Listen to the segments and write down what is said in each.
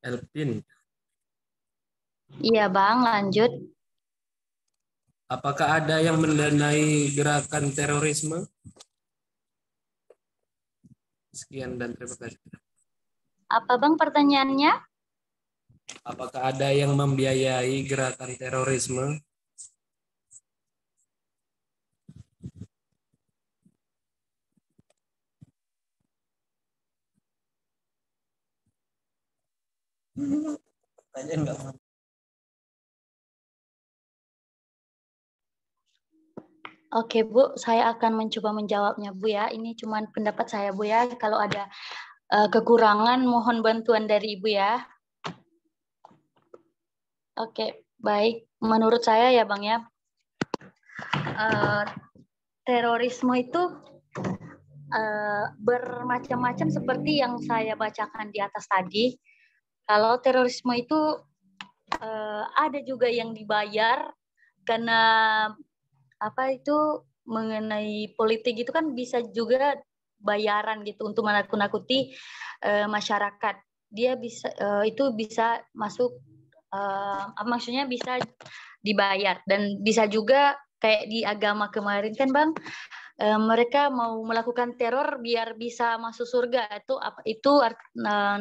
Elvin, Iya Bang, lanjut. apakah ada yang mendanai gerakan terorisme? Sekian dan terima kasih. Apa Bang pertanyaannya? Apakah ada yang membiayai gerakan terorisme? Tanya enggak? Oke Bu, saya akan mencoba menjawabnya Bu ya. Ini cuma pendapat saya Bu ya. Kalau ada kekurangan mohon bantuan dari Ibu ya. Oke, baik. Menurut saya ya Bang ya, eh, terorisme itu bermacam-macam seperti yang saya bacakan di atas tadi. Kalau terorisme itu ada juga yang dibayar karena apa itu mengenai politik itu kan bisa juga bayaran gitu untuk menakut-nakuti masyarakat. Dia bisa itu bisa masuk maksudnya bisa dibayar dan bisa juga kayak di agama kemarin kan Bang, mereka mau melakukan teror biar bisa masuk surga itu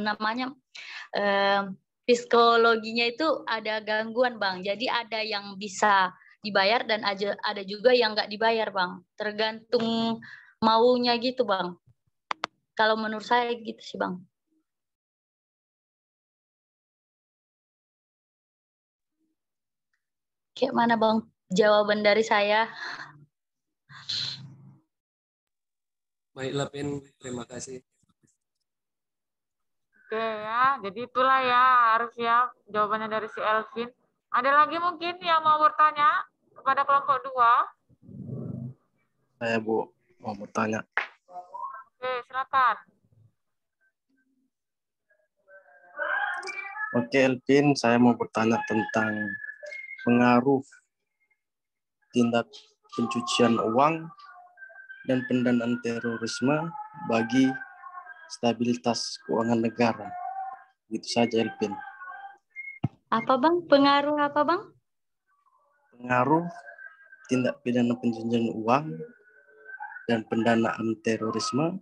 namanya eh, psikologinya itu ada gangguan Bang. Jadi ada yang bisa dibayar dan ada juga yang nggak dibayar Bang. Tergantung maunya gitu Bang. Kalau menurut saya gitu sih Bang. Kayak mana Bang jawaban dari saya? Baiklah, Pin. Terima kasih. Oke ya, jadi itulah ya harus ya jawabannya dari si Elvin. Ada lagi mungkin yang mau bertanya kepada kelompok 2? Saya Bu mau bertanya. Oke, silakan. Oke Elvin, saya mau bertanya tentang pengaruh tindak pencucian uang dan pendanaan terorisme bagi stabilitas keuangan negara. Gitu saja Elvin. Apa Bang? Pengaruh apa Bang? Pengaruh tindak pidana pencucian uang dan pendanaan terorisme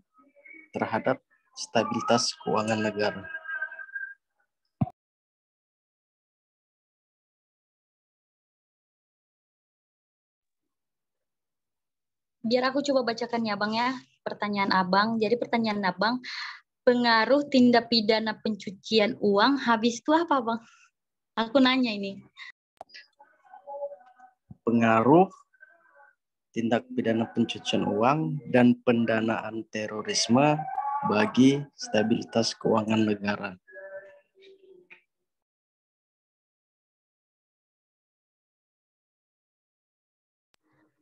terhadap stabilitas keuangan negara. Biar aku coba bacakan ya Bang ya. Pertanyaan Abang. Jadi pertanyaan Abang, pengaruh tindak pidana pencucian uang habis itu apa Bang? Aku nanya ini. Pengaruh tindak pidana pencucian uang dan pendanaan terorisme bagi stabilitas keuangan negara.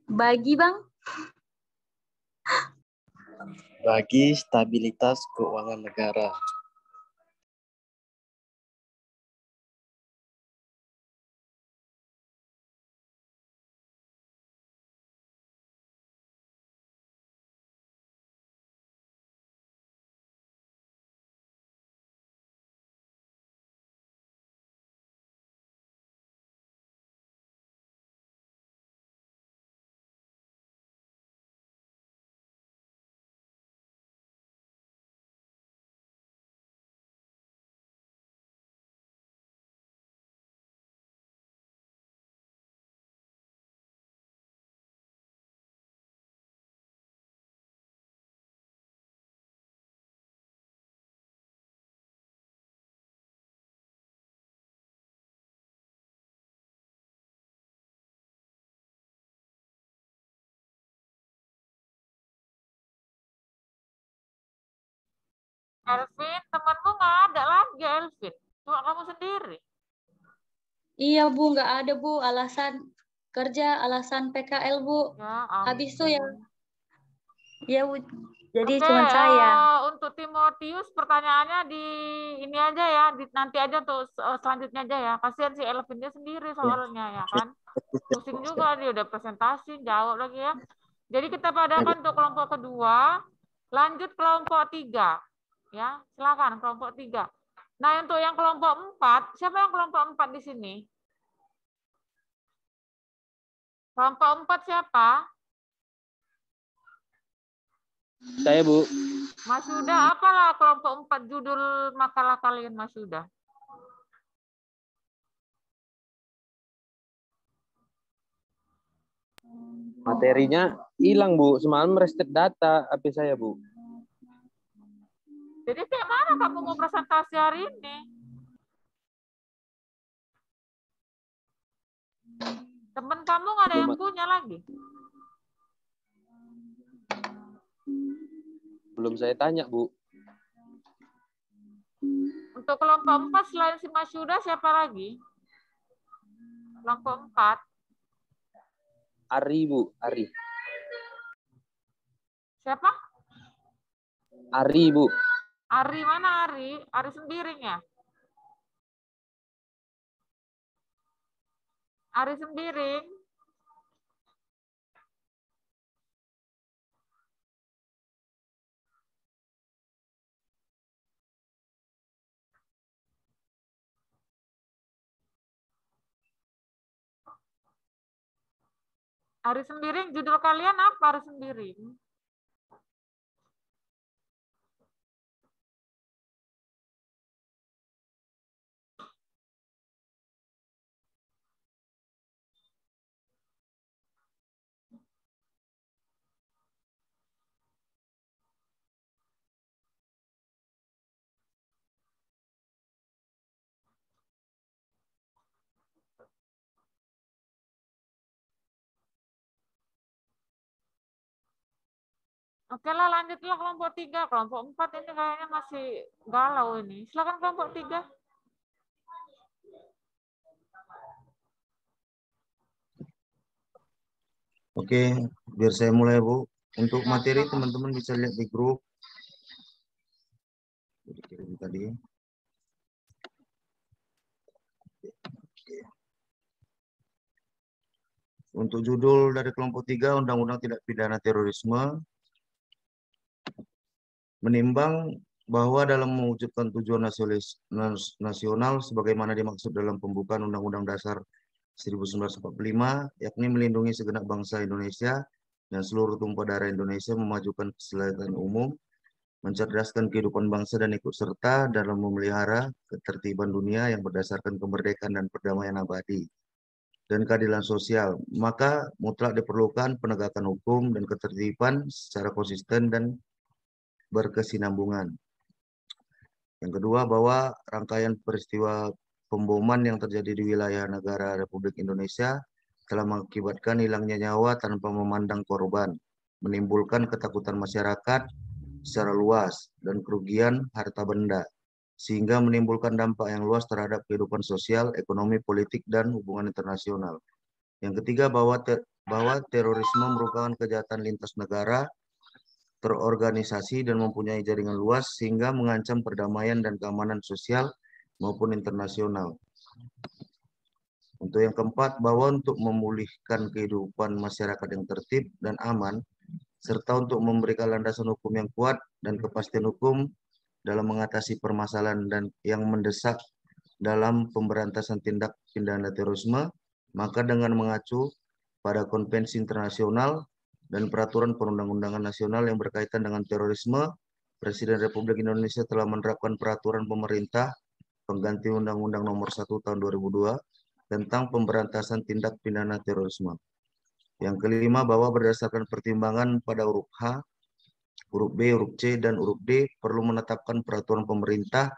Bagi Bang? Bagi stabilitas keuangan negara. Elvin, temanmu nggak ada lagi Elvin. Cuma kamu sendiri. Iya Bu, nggak ada Bu. Alasan kerja, alasan PKL Bu. Ya Habis itu ya, ampun. ya Bu. Jadi Oke, cuma saya. untuk Timotius pertanyaannya di ini aja ya, nanti aja untuk selanjutnya aja ya. Kasihan si Elvin dia sendiri soalnya ya kan. Pusing juga dia udah presentasi, jawab lagi ya. Jadi kita padakan untuk kelompok kedua, lanjut kelompok 3. Ya, silakan kelompok 3. Nah, untuk yang kelompok 4, siapa yang kelompok 4 di sini? Kelompok 4 siapa? Saya, Bu. Mas Yuda, apalah kelompok 4 judul makalah kalian, Mas Yuda? Materinya hilang, Bu. Semalam reset data HP saya, Bu. Jadi kayak mana kamu mau presentasi hari ini? Temen kamu nggak ada yang punya lagi? Belum saya tanya, Bu. Untuk kelompok 4 selain si Mas Yuda siapa lagi? Kelompok 4. Ari, Bu. Ari. Siapa? Ari, Bu. Ari mana Ari? Ari Sembiring ya? Ari Sembiring. Ari Sembiring, judul kalian apa Ari Sembiring? Oke lah, lanjutlah kelompok 3. Kelompok 4 ini kayaknya masih galau ini. Silakan kelompok 3. Oke, biar saya mulai, Bu. Untuk materi teman-teman bisa lihat di grup. Dikirim tadi. Untuk judul dari kelompok 3, Undang-Undang Tindak Pidana Terorisme, menimbang bahwa dalam mewujudkan tujuan nasional sebagaimana dimaksud dalam pembukaan Undang-Undang Dasar 1945, yakni melindungi segenap bangsa Indonesia dan seluruh tumpah darah Indonesia, memajukan keselamatan umum, mencerdaskan kehidupan bangsa dan ikut serta dalam memelihara ketertiban dunia yang berdasarkan kemerdekaan dan perdamaian abadi dan keadilan sosial, maka mutlak diperlukan penegakan hukum dan ketertiban secara konsisten dan berkesinambungan. Yang kedua, bahwa rangkaian peristiwa pemboman yang terjadi di wilayah negara Republik Indonesia telah mengakibatkan hilangnya nyawa tanpa memandang korban, menimbulkan ketakutan masyarakat secara luas dan kerugian harta benda, sehingga menimbulkan dampak yang luas terhadap kehidupan sosial, ekonomi, politik, dan hubungan internasional. Yang ketiga, bahwa terorisme merupakan kejahatan lintas negara, terorganisasi, dan mempunyai jaringan luas, sehingga mengancam perdamaian dan keamanan sosial maupun internasional. Untuk yang keempat, bahwa untuk memulihkan kehidupan masyarakat yang tertib dan aman, serta untuk memberikan landasan hukum yang kuat dan kepastian hukum dalam mengatasi permasalahan dan yang mendesak dalam pemberantasan tindak pidana terorisme, maka dengan mengacu pada konvensi internasional dan peraturan perundang-undangan nasional yang berkaitan dengan terorisme, Presiden Republik Indonesia telah menerapkan peraturan pemerintah pengganti Undang-Undang Nomor 1 Tahun 2002 tentang pemberantasan tindak pidana terorisme. Yang kelima, bahwa berdasarkan pertimbangan pada huruf H, huruf B, huruf C, dan huruf D perlu menetapkan peraturan pemerintah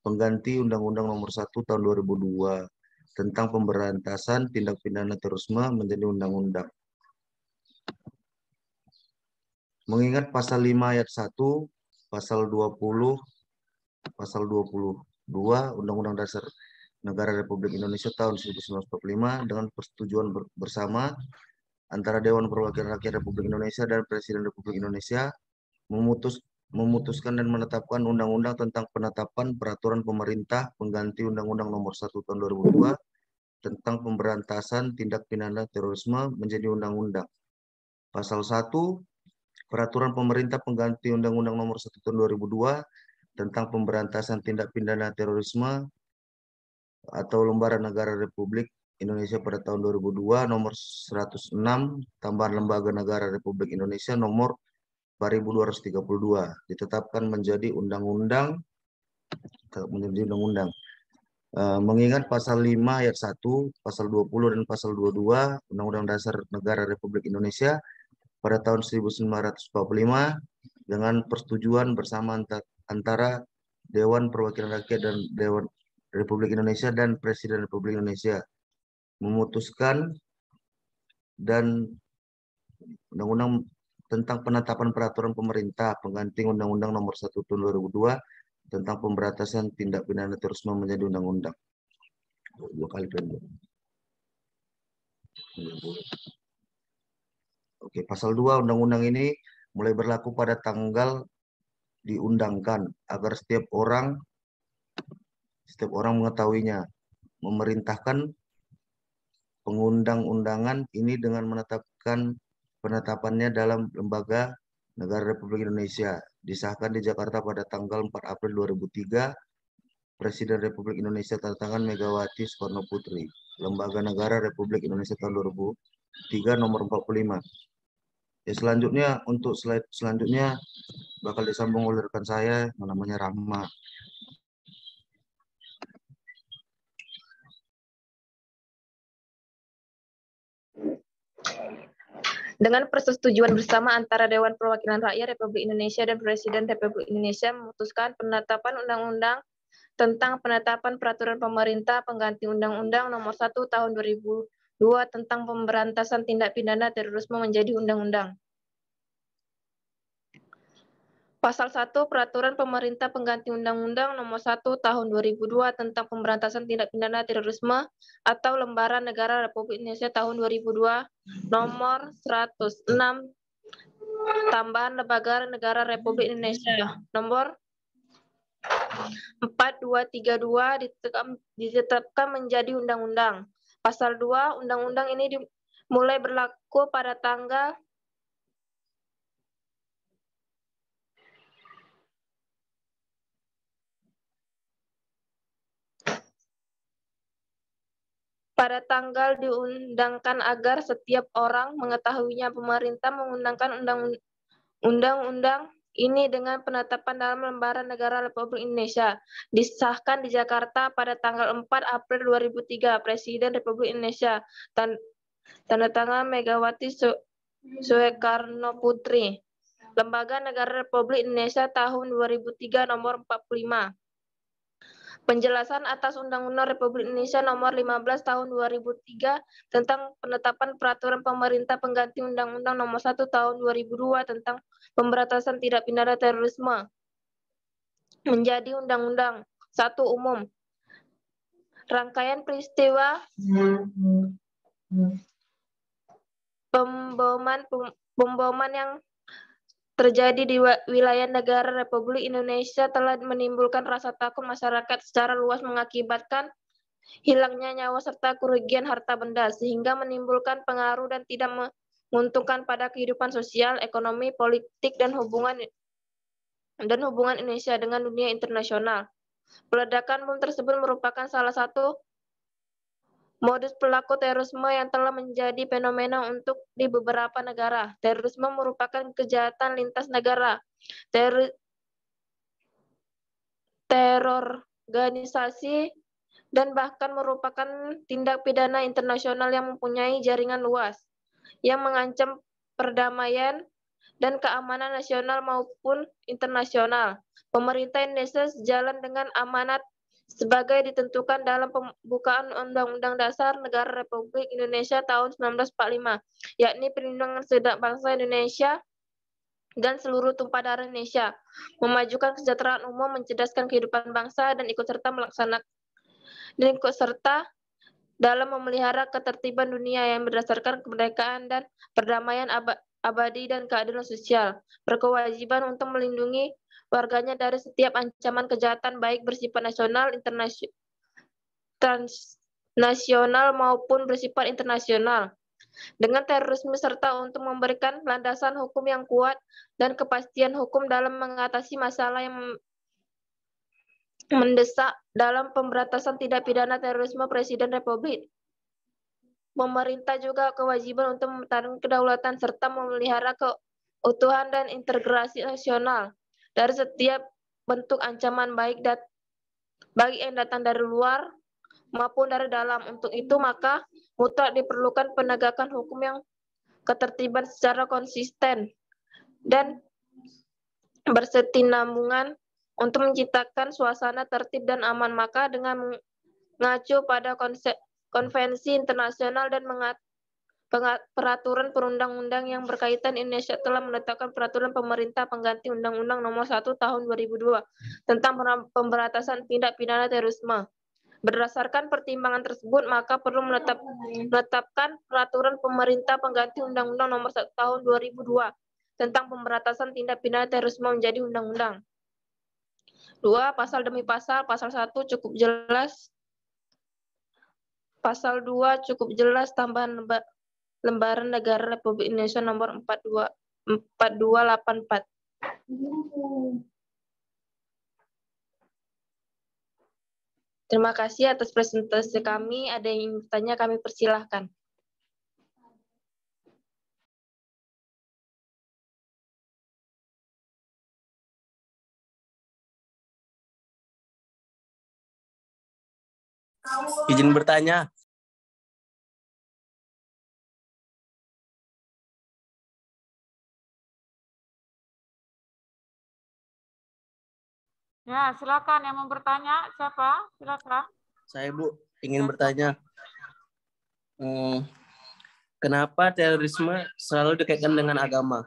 pengganti Undang-Undang Nomor 1 Tahun 2002 tentang pemberantasan tindak pidana terorisme menjadi undang-undang. Mengingat pasal 5 ayat 1, pasal 20, pasal 22 Undang-Undang Dasar Negara Republik Indonesia tahun 1945 dengan persetujuan bersama antara Dewan Perwakilan Rakyat Republik Indonesia dan Presiden Republik Indonesia memutuskan dan menetapkan undang-undang tentang penetapan peraturan pemerintah pengganti Undang-Undang Nomor 1 Tahun 2002 tentang pemberantasan tindak pidana terorisme menjadi undang-undang. Pasal 1, peraturan pemerintah pengganti Undang-Undang Nomor 1 Tahun 2002 tentang pemberantasan tindak pidana terorisme atau Lembaran Negara Republik Indonesia pada tahun 2002 nomor 106, tambahan Lembaga Negara Republik Indonesia nomor 4232 ditetapkan menjadi undang-undang. Mengingat pasal 5 ayat 1, pasal 20 dan pasal 22 Undang-Undang Dasar Negara Republik Indonesia pada tahun 1945 dengan persetujuan bersama antara Dewan Perwakilan Rakyat dan Dewan Republik Indonesia dan Presiden Republik Indonesia memutuskan dan Undang-Undang tentang penetapan peraturan pemerintah pengganti Undang-Undang Nomor 1 Tahun 2002 tentang pemberantasan tindak pidana terorisme menjadi undang-undang. 2 kali pendek. Oke, pasal 2 undang-undang ini mulai berlaku pada tanggal diundangkan agar setiap orang mengetahuinya. Memerintahkan pengundang-undangan ini dengan menetapkan penetapannya dalam Lembaga Negara Republik Indonesia. Disahkan di Jakarta pada tanggal 4 April 2003. Presiden Republik Indonesia tanda tangan Megawati Soekarno Putri. Lembaga Negara Republik Indonesia tahun 2003 nomor 45. Ya, selanjutnya untuk slide selanjutnya bakal disambung oleh rekan saya yang namanya Rahma. Dengan persetujuan bersama antara Dewan Perwakilan Rakyat Republik Indonesia dan Presiden Republik Indonesia memutuskan penetapan undang-undang tentang penetapan peraturan pemerintah pengganti Undang-Undang Nomor 1 Tahun 2002 tentang pemberantasan tindak pidana terorisme menjadi undang-undang. Pasal 1 Peraturan Pemerintah Pengganti Undang-Undang Nomor 1 Tahun 2002 tentang Pemberantasan Tindak Pidana Terorisme atau Lembaran Negara Republik Indonesia Tahun 2002 Nomor 106 tambahan Lembaga Negara Republik Indonesia Nomor 4232 ditetapkan menjadi undang-undang. Pasal 2 undang-undang ini mulai berlaku pada tanggal diundangkan agar setiap orang mengetahuinya. Pemerintah mengundangkan undang-undang ini dengan penetapan dalam Lembaran Negara Republik Indonesia. Disahkan di Jakarta pada tanggal 4 April 2003. Presiden Republik Indonesia tanda tangan Megawati Soekarno Putri. Lembaga Negara Republik Indonesia tahun 2003 nomor 45. Penjelasan atas Undang-Undang Republik Indonesia Nomor 15 Tahun 2003 tentang penetapan peraturan pemerintah pengganti Undang-Undang Nomor 1 Tahun 2002 tentang pemberantasan tindak pidana terorisme menjadi undang-undang. 1. Umum. Rangkaian peristiwa pemboman yang terjadi di wilayah negara Republik Indonesia telah menimbulkan rasa takut masyarakat secara luas mengakibatkan hilangnya nyawa serta kerugian harta benda sehingga menimbulkan pengaruh dan tidak menguntungkan pada kehidupan sosial, ekonomi, politik dan hubungan Indonesia dengan dunia internasional. Peledakan bom tersebut merupakan salah satu modus pelaku terorisme yang telah menjadi fenomena untuk di beberapa negara. Terorisme merupakan kejahatan lintas negara. Terorganisasi dan bahkan merupakan tindak pidana internasional yang mempunyai jaringan luas, yang mengancam perdamaian dan keamanan nasional maupun internasional. Pemerintah Indonesia sejalan dengan amanat sebagai ditentukan dalam pembukaan Undang-Undang Dasar Negara Republik Indonesia tahun 1945, yakni perlindungan segenap bangsa Indonesia dan seluruh tumpah darah Indonesia, memajukan kesejahteraan umum, mencerdaskan kehidupan bangsa, dan ikut serta dalam memelihara ketertiban dunia yang berdasarkan kemerdekaan dan perdamaian abadi dan keadilan sosial, berkewajiban untuk melindungi warganya dari setiap ancaman kejahatan baik bersifat nasional, transnasional maupun bersifat internasional dengan terorisme serta untuk memberikan landasan hukum yang kuat dan kepastian hukum dalam mengatasi masalah yang mendesak dalam pemberantasan tindak pidana terorisme Presiden Republik. Pemerintah juga kewajiban untuk mempertahankan kedaulatan serta memelihara keutuhan dan integrasi nasional dari setiap bentuk ancaman baik bagi yang datang dari luar maupun dari dalam. Untuk itu maka mutlak diperlukan penegakan hukum yang ketertiban secara konsisten dan berkesinambungan untuk menciptakan suasana tertib dan aman. Maka dengan mengacu pada konvensi internasional dan peraturan perundang-undang yang berkaitan, Indonesia telah menetapkan peraturan pemerintah pengganti Undang-Undang Nomor 1 Tahun 2002 tentang pemberantasan tindak pidana terorisme. Berdasarkan pertimbangan tersebut, maka perlu menetapkan peraturan pemerintah pengganti Undang-Undang Nomor 1 Tahun 2002 tentang pemberantasan tindak pidana terorisme menjadi undang-undang. 2. Pasal demi pasal. Pasal 1 cukup jelas. Pasal 2 cukup jelas, tambahan Lembaran Negara Republik Indonesia nomor 4284. Terima kasih atas presentasi kami. Ada yang ingin bertanya, kami persilahkan. Izin bertanya. Ya, silakan yang mau bertanya. Siapa? Silakan. Saya Bu, ingin bertanya. Kenapa terorisme selalu dikaitkan dengan agama?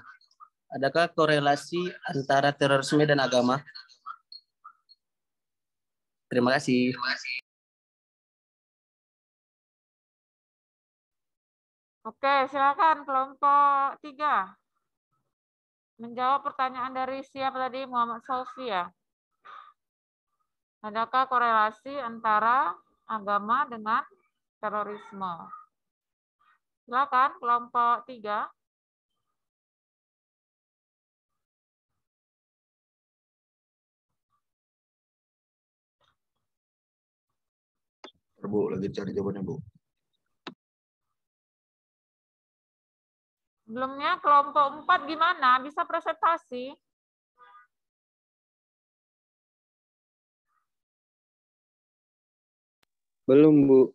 Adakah korelasi antara terorisme dan agama? Terima kasih. Oke, silakan kelompok 3. Menjawab pertanyaan dari siapa tadi? Muhammad Solfi ya. Adakah korelasi antara agama dengan terorisme? Silakan kelompok 3. Bu, lagi cari jawabannya, Bu. Sebelumnya kelompok 4 gimana? Bisa presentasi? Belum, Bu.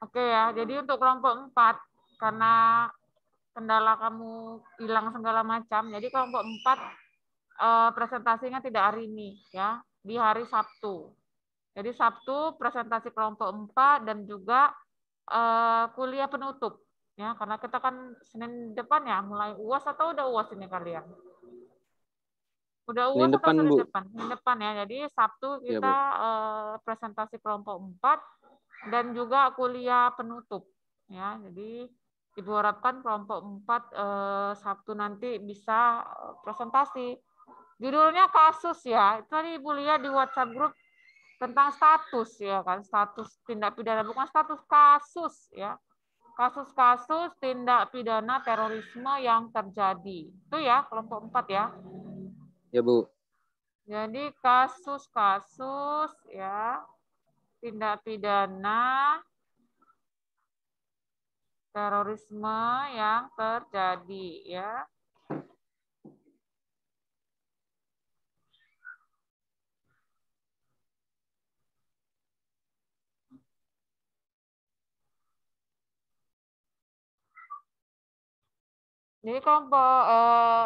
Oke ya, jadi untuk kelompok 4, karena kendala kamu hilang segala macam, jadi kelompok 4 presentasinya tidak hari ini, ya, di hari Sabtu. Jadi Sabtu presentasi kelompok 4 dan juga kuliah penutup. Ya, karena kita kan Senin depan ya, mulai UAS atau udah UAS ini kalian? Udah UAS Senin atau depan, Senin Bu. depan? Senin depan ya, jadi Sabtu Iya, kita Bu. presentasi kelompok 4 dan juga kuliah penutup. Ya, jadi Ibu harapkan kelompok 4 Sabtu nanti bisa presentasi. Judulnya kasus ya, itu tadi Ibu lihat di WhatsApp grup tentang status ya kan, status tindak pidana, bukan status, kasus ya. Kasus-kasus tindak pidana terorisme yang terjadi. Itu ya, kelompok 4 ya. Ya, Bu. Jadi kasus-kasus ya tindak pidana terorisme yang terjadi ya. Jadi kelompok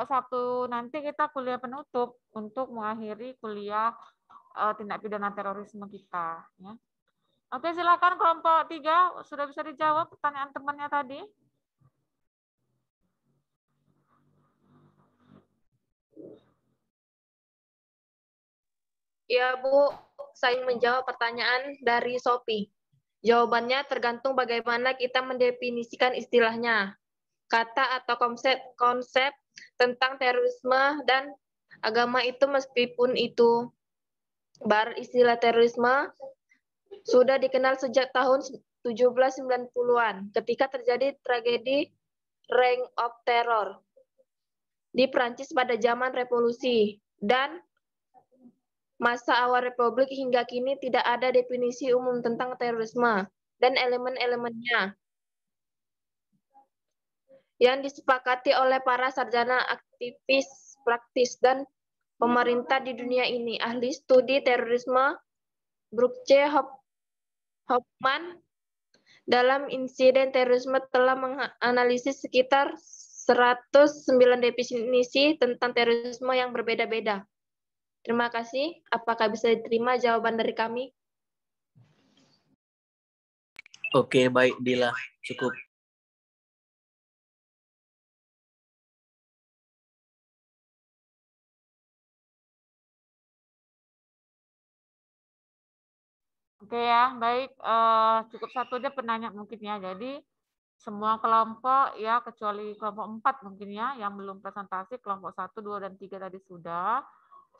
Sabtu nanti kita kuliah penutup untuk mengakhiri kuliah tindak pidana terorisme kita. Ya. Oke, silakan kelompok 3 sudah bisa dijawab pertanyaan temannya tadi. Ya, Bu, saya menjawab pertanyaan dari Sophie. Jawabannya tergantung bagaimana kita mendefinisikan istilahnya. Kata atau konsep tentang terorisme dan agama itu, meskipun itu istilah terorisme sudah dikenal sejak tahun 1790-an ketika terjadi tragedi Reign of Terror di Prancis pada zaman revolusi, dan masa awal Republik hingga kini tidak ada definisi umum tentang terorisme dan elemen-elemennya yang disepakati oleh para sarjana, aktivis, praktis, dan pemerintah di dunia ini. Ahli studi terorisme Brooke C. Hoffman dalam insiden terorisme telah menganalisis sekitar 109 definisi tentang terorisme yang berbeda-beda. Terima kasih. Apakah bisa diterima jawaban dari kami? Oke, baik Dila. Cukup. Oke ya, baik. Cukup satu aja penanya mungkin ya. Jadi semua kelompok ya, kecuali kelompok 4 mungkin ya, yang belum presentasi, kelompok 1, 2, dan 3 tadi sudah.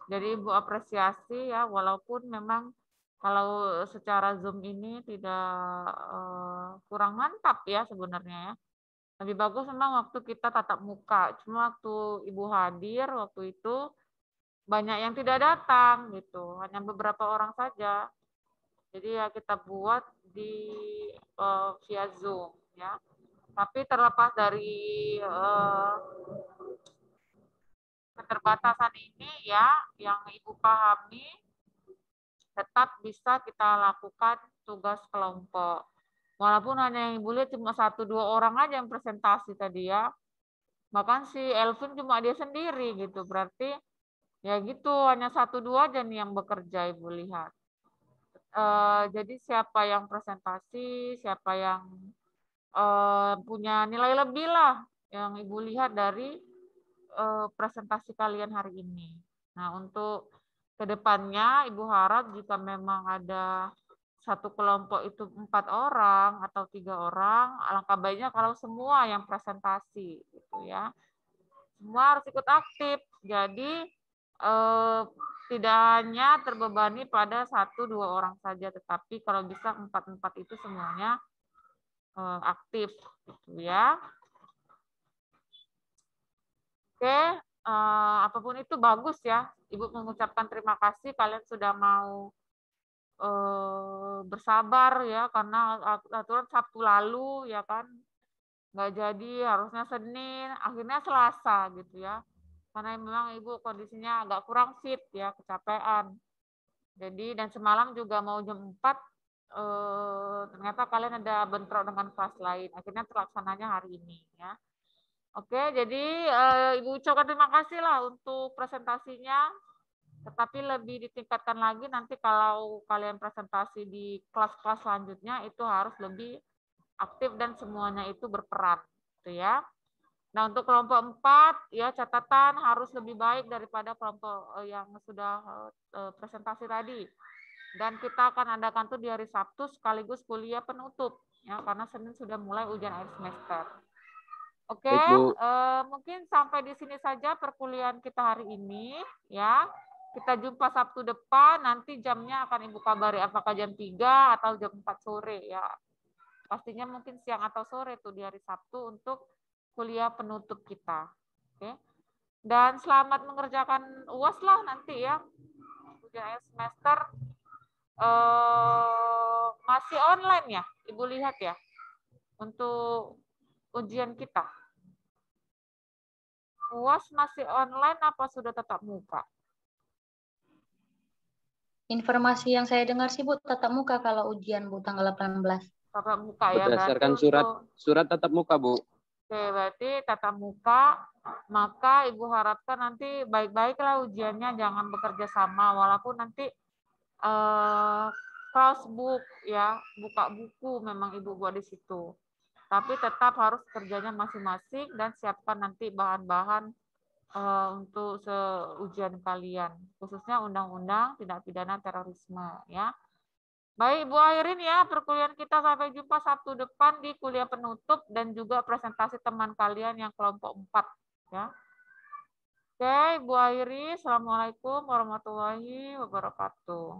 Jadi Ibu apresiasi ya, walaupun memang kalau secara Zoom ini tidak kurang mantap ya sebenarnya ya. Lebih bagus memang waktu kita tatap muka. Cuma waktu Ibu hadir, waktu itu banyak yang tidak datang gitu. Hanya beberapa orang saja. Jadi ya kita buat di via Zoom ya. Tapi terlepas dari keterbatasan ini ya, yang Ibu pahami, tetap bisa kita lakukan tugas kelompok. Walaupun hanya yang Ibu lihat cuma 1-2 orang aja yang presentasi tadi ya. Bahkan si Elvin cuma dia sendiri gitu. Berarti ya gitu, hanya 1-2 aja nih yang bekerja Ibu lihat. Jadi siapa yang presentasi, siapa yang punya nilai lebih lah yang Ibu lihat dari presentasi kalian hari ini. Nah, untuk kedepannya Ibu harap jika memang ada satu kelompok itu 4 orang atau 3 orang, alangkah baiknya kalau semua yang presentasi gitu ya. Semua harus ikut aktif. Jadi tidak hanya terbebani pada 1-2 orang saja, tetapi kalau bisa 4 itu semuanya aktif gitu ya. Oke, apapun itu bagus ya. Ibu mengucapkan terima kasih kalian sudah mau bersabar ya, karena aturan Sabtu lalu ya kan nggak jadi, harusnya Senin, akhirnya Selasa gitu ya. Karena memang Ibu kondisinya agak kurang fit ya, kecapean. Jadi dan semalam juga mau jam 4 ternyata kalian ada bentrok dengan kelas lain. Akhirnya terlaksananya hari ini ya. Oke, jadi Ibu ucapkan terima kasih lah untuk presentasinya. Tetapi lebih ditingkatkan lagi nanti kalau kalian presentasi di kelas-kelas selanjutnya itu harus lebih aktif dan semuanya itu berperan, gitu ya. Nah, untuk kelompok 4 ya catatan harus lebih baik daripada kelompok yang sudah presentasi tadi. Dan kita akan adakan tuh di hari Sabtu sekaligus kuliah penutup ya, karena Senin sudah mulai ujian akhir semester. Oke, mungkin sampai di sini saja perkuliahan kita hari ini ya. Kita jumpa Sabtu depan, nanti jamnya akan Ibu kabari apakah jam 3 atau jam 4 sore ya. Pastinya mungkin siang atau sore tuh di hari Sabtu untuk kuliah penutup kita. Oke. Dan selamat mengerjakan UAS lah nanti ya. Ujian akhir semester masih online ya, Ibu lihat ya. Untuk ujian kita. UAS masih online apa sudah tatap muka? Informasi yang saya dengar sih Bu, tatap muka kalau ujian Bu tanggal 18. Tatap muka ya. Berdasarkan berarti surat tatap muka, Bu. Oke, berarti tatap muka, maka Ibu harapkan nanti baik-baiklah ujiannya, jangan bekerja sama, walaupun nanti crossbook ya, buka buku memang Ibu buat di situ. Tapi tetap harus kerjanya masing-masing dan siapkan nanti bahan-bahan untuk ujian kalian, khususnya undang-undang tindak pidana terorisme ya. Baik, Bu Airin ya, perkuliahan kita sampai jumpa Sabtu depan di kuliah penutup dan juga presentasi teman kalian yang kelompok 4 ya. Oke, Bu Airin, Assalamualaikum warahmatullahi wabarakatuh.